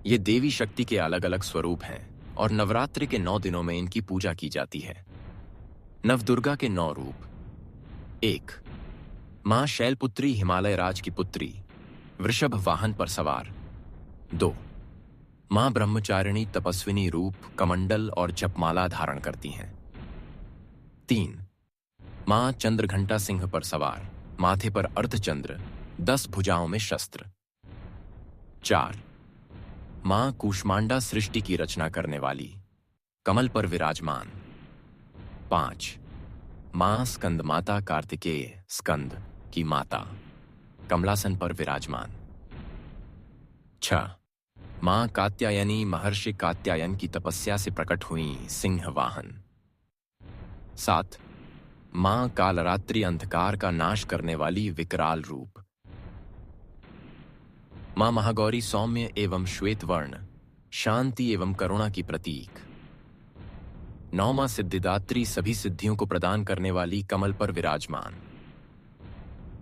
ये देवी शक्ति के अलग अलग स्वरूप हैं और नवरात्रि के 9 दिनों में इनकी पूजा की जाती है। नवदुर्गा के 9 रूप। 1। मां शैलपुत्री हिमालय राज की पुत्री, वृषभ वाहन पर सवार। 2। मां ब्रह्मचारिणी तपस्विनी रूप, कमंडल और जपमाला धारण करती हैं। 3। मां चंद्रघंटा सिंह पर सवार, माथे पर अर्धचंद्र, 10 भुजाओं में शस्त्र। 4। मां कूष्मांडा सृष्टि की रचना करने वाली, कमल पर विराजमान। 5। मां स्कंद माता कार्तिकेय स्कंद की माता, कमलासन पर विराजमान। 6। मां कात्यायनी महर्षि कात्यायन की तपस्या से प्रकट हुई, सिंह वाहन। 7। मां कालरात्रि अंधकार का नाश करने वाली, विकराल रूप। मां महागौरी सौम्य एवं श्वेत वर्ण, शांति एवं करुणा की प्रतीक। 9 मां सिद्धिदात्री, सभी सिद्धियों को प्रदान करने वाली, कमल पर विराजमान।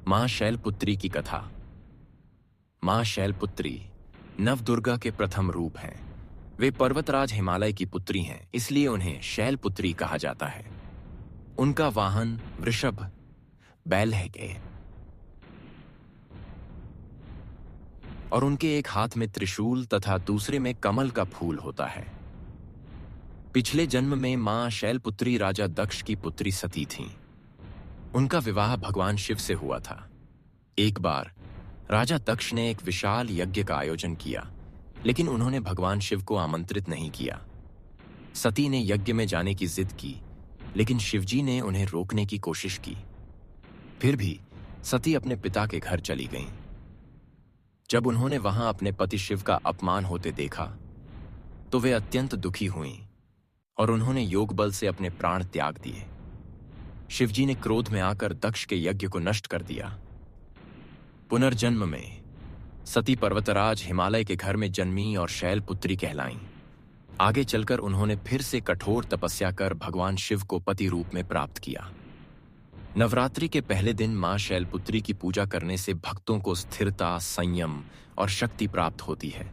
मां शैलपुत्री की कथा। मां शैलपुत्री नवदुर्गा के प्रथम रूप हैं। वे पर्वतराज हिमालय की पुत्री हैं, इसलिए उन्हें शैलपुत्री कहा जाता है। उनका वाहन वृषभ बैल है और उनके एक हाथ में त्रिशूल तथा दूसरे में कमल का फूल होता है। पिछले जन्म में मां शैलपुत्री राजा दक्ष की पुत्री सती थीं। उनका विवाह भगवान शिव से हुआ था। एक बार राजा दक्ष ने एक विशाल यज्ञ का आयोजन किया, लेकिन उन्होंने भगवान शिव को आमंत्रित नहीं किया। सती ने यज्ञ में जाने की जिद की, लेकिन शिवजी ने उन्हें रोकने की कोशिश की। फिर भी सती अपने पिता के घर चली गईं। जब उन्होंने वहां अपने पति शिव का अपमान होते देखा, तो वे अत्यंत दुखी हुईं और उन्होंने योग बल से अपने प्राण त्याग दिए। शिवजी ने क्रोध में आकर दक्ष के यज्ञ को नष्ट कर दिया। पुनर्जन्म में सती पर्वतराज हिमालय के घर में जन्मी और शैलपुत्री कहलाईं। आगे चलकर उन्होंने फिर से कठोर तपस्या कर भगवान शिव को पति रूप में प्राप्त किया। नवरात्रि के पहले दिन मां शैलपुत्री की पूजा करने से भक्तों को स्थिरता, संयम और शक्ति प्राप्त होती है।